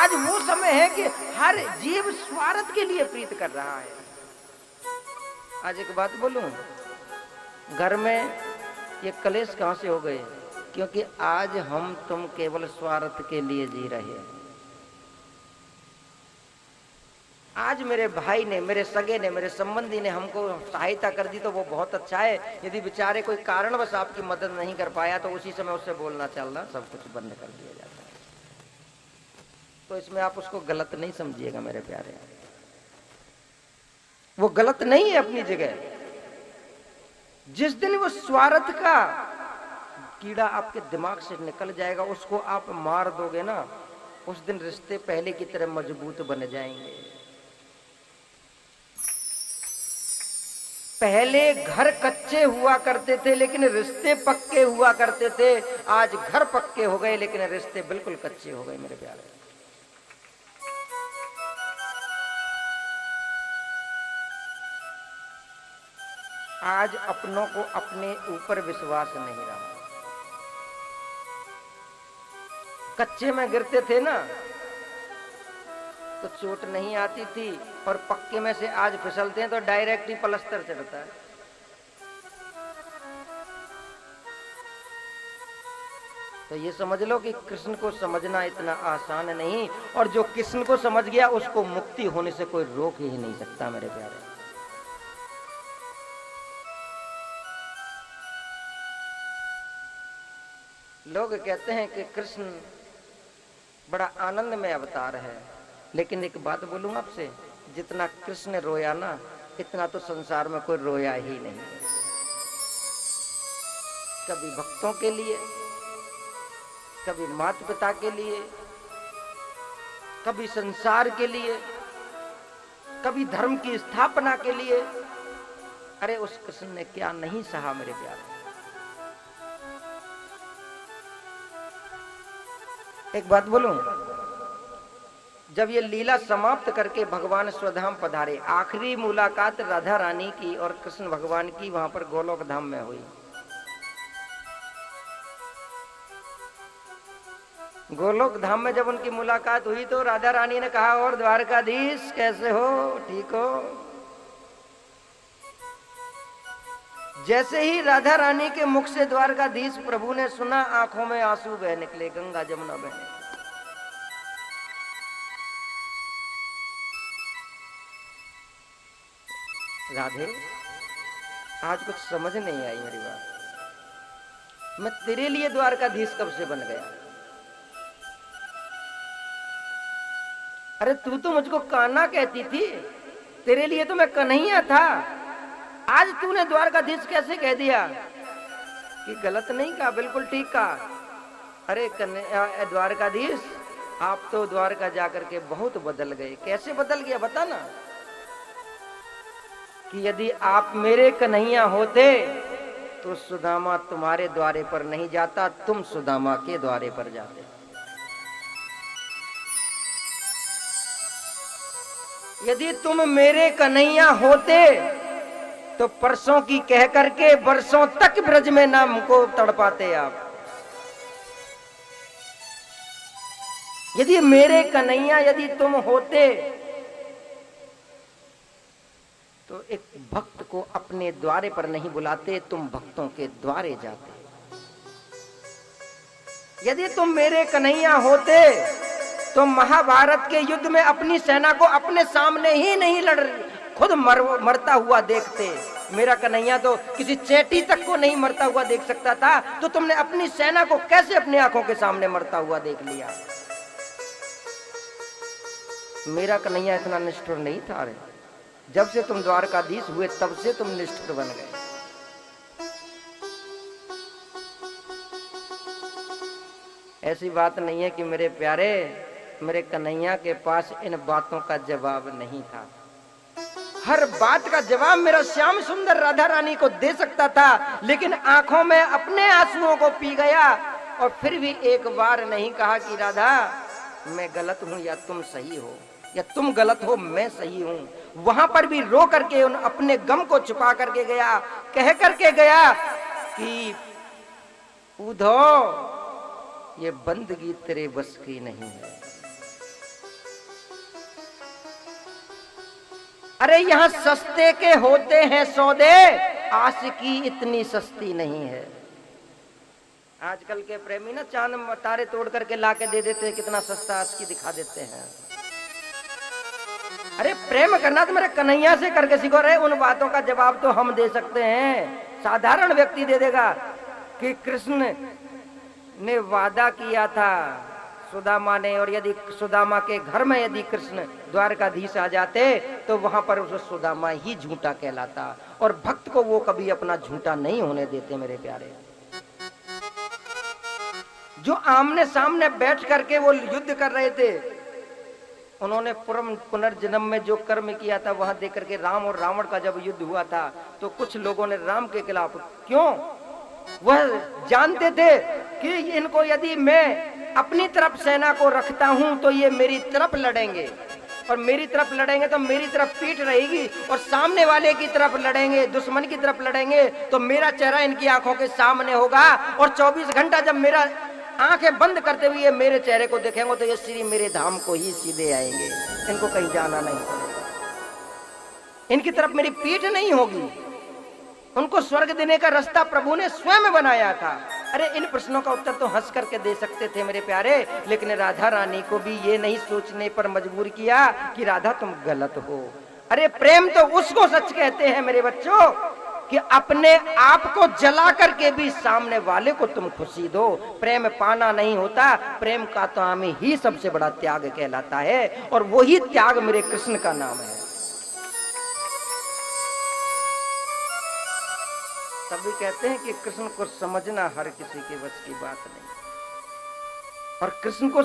आज वो समय है कि हर जीव स्वार्थ के लिए प्रीत कर रहा है। आज एक बात बोलूं, घर में ये कलेश कहां से हो गए? क्योंकि आज हम तुम केवल स्वार्थ के लिए जी रहे हैं। आज मेरे भाई ने, मेरे सगे ने, मेरे संबंधी ने हमको सहायता कर दी तो वो बहुत अच्छा है। यदि बेचारे कोई कारणवश आपकी मदद नहीं कर पाया तो उसी समय उससे बोलना चलना सब कुछ बंद कर दिया जाता है। तो इसमें आप उसको गलत नहीं समझिएगा मेरे प्यारे, वो गलत नहीं है अपनी जगह। जिस दिन वो स्वार्थ का कीड़ा आपके दिमाग से निकल जाएगा, उसको आप मार दोगे ना, उस दिन रिश्ते पहले की तरह मजबूत बन जाएंगे। पहले घर कच्चे हुआ करते थे लेकिन रिश्ते पक्के हुआ करते थे। आज घर पक्के हो गए लेकिन रिश्ते बिल्कुल कच्चे हो गए मेरे प्यारे। आज अपनों को अपने ऊपर विश्वास नहीं रहा। कच्चे में गिरते थे ना तो चोट नहीं आती थी, और पक्के में से आज फिसलते हैं तो डायरेक्ट ही पलस्तर चढ़ता है। तो ये समझ लो कि कृष्ण को समझना इतना आसान नहीं, और जो कृष्ण को समझ गया उसको मुक्ति होने से कोई रोक ही नहीं सकता मेरे प्यारे। लोग कहते हैं कि कृष्ण बड़ा आनंद में अवतार है, लेकिन एक बात बोलूं आपसे, जितना कृष्ण रोया ना इतना तो संसार में कोई रोया ही नहीं। कभी भक्तों के लिए, कभी माता पिता के लिए, कभी संसार के लिए, कभी धर्म की स्थापना के लिए। अरे उस कृष्ण ने क्या नहीं सहा मेरे प्यारे। एक बात बोलूं, जब ये लीला समाप्त करके भगवान स्वधाम पधारे, आखिरी मुलाकात राधा रानी की और कृष्ण भगवान की वहां पर गोलोक धाम में हुई। गोलोक धाम में जब उनकी मुलाकात हुई तो राधा रानी ने कहा, और द्वारकाधीश कैसे हो, ठीक हो? जैसे ही राधा रानी के मुख से द्वारकाधीश प्रभु ने सुना, आंखों में आंसू बह निकले, गंगा जमुना बहने। राधे, आज कुछ समझ नहीं आई मेरी बात। मैं तेरे लिए द्वारकाधीश कब से बन गया? अरे तू तो मुझको कान्हा कहती थी, तेरे लिए तो मैं कन्हैया था। आज तूने द्वारकाधीश कैसे कह दिया? कि गलत नहीं कहा, बिल्कुल ठीक कहा। अरे द्वारकाधीश, आप तो द्वारका जाकर के बहुत बदल गए। कैसे बदल गया बता ना। कि यदि आप मेरे कन्हैया होते तो सुदामा तुम्हारे द्वारे पर नहीं जाता, तुम सुदामा के द्वारे पर जाते। यदि तुम मेरे कन्हैया होते तो परसों की कह करके वर्षों तक ब्रज में नाम को तड़पाते आप। यदि मेरे कन्हैया यदि तुम होते तो एक भक्त को अपने द्वारे पर नहीं बुलाते, तुम भक्तों के द्वारे जाते। यदि तुम मेरे कन्हैया होते तो महाभारत के युद्ध में अपनी सेना को अपने सामने ही नहीं खुद मरता हुआ देखते। मेरा कन्हैया तो किसी चेटी तक को नहीं मरता हुआ देख सकता था, तो तुमने अपनी सेना को कैसे अपनी आंखों के सामने मरता हुआ देख लिया? मेरा कन्हैया इतना निष्ठुर नहीं था। रे जब से तुम द्वारकाधीश हुए तब से तुम निष्ठुर बन गए। ऐसी बात नहीं है कि मेरे प्यारे, मेरे कन्हैया के पास इन बातों का जवाब नहीं था। हर बात का जवाब मेरा श्याम सुंदर राधा रानी को दे सकता था, लेकिन आंखों में अपने आंसुओं को पी गया और फिर भी एक बार नहीं कहा कि राधा मैं गलत हूं या तुम सही हो, या तुम गलत हो मैं सही हूं। वहां पर भी रो करके उन अपने गम को छुपा करके गया, कह करके गया कि उधो ये बंदगी तेरे बस की नहीं है। अरे यहाँ सस्ते के होते हैं सौदे, आशिकी इतनी सस्ती नहीं है। आजकल के प्रेमी ना चांद तारे तोड़ करके ला के दे देते हैं, कितना सस्ता आशिकी दिखा देते हैं। अरे प्रेम करना तो मेरे कन्हैया से करके सीखो। रहे उन बातों का जवाब तो हम दे सकते हैं, साधारण व्यक्ति दे देगा कि कृष्ण ने वादा किया था सुदामा ने, और यदि सुदामा के घर में यदि कृष्ण द्वारकाधीश आ जाते तो वहां पर उस सुदामा ही झूठा कहलाता, और भक्त को वो कभी अपना झूठा नहीं होने देते। मेरे प्यारे, जो आमने सामने बैठ करके वो युद्ध कर रहे थे, उन्होंने पुनर्जन्म में जो कर्म किया था वहां देख करके राम और रावण का जब युद्ध हुआ था तो कुछ लोगों ने राम के खिलाफ, क्यों? वह जानते थे कि इनको यदि मैं अपनी तरफ सेना को रखता हूं तो ये मेरी तरफ लड़ेंगे, और मेरी तरफ लड़ेंगे तो मेरी तरफ पीठ रहेगी, और सामने वाले की तरफ लड़ेंगे, दुश्मन की तरफ लड़ेंगे तो मेरा चेहरा इनकी आंखों के सामने होगा, और 24 घंटा जब मेरा आंखें बंद करते हुए मेरे चेहरे को देखेंगे तो ये श्री मेरे धाम को ही सीधे आएंगे, इनको कहीं जाना नहीं पड़ेगा, इनकी तरफ मेरी पीठ नहीं होगी। उनको स्वर्ग देने का रास्ता प्रभु ने स्वयं बनाया था। अरे इन प्रश्नों का उत्तर तो हंस करके दे सकते थे मेरे प्यारे, लेकिन राधा रानी को भी ये नहीं सोचने पर मजबूर किया कि राधा तुम गलत हो। अरे प्रेम तो उसको सच कहते हैं मेरे बच्चों कि अपने आप को जला करके भी सामने वाले को तुम खुशी दो। प्रेम पाना नहीं होता, प्रेम का तो हमें ही सबसे बड़ा त्याग कहलाता है, और वही त्याग मेरे कृष्ण का नाम है। तभी कहते हैं कि कृष्ण को समझना हर किसी के बस की बात नहीं, और कृष्ण को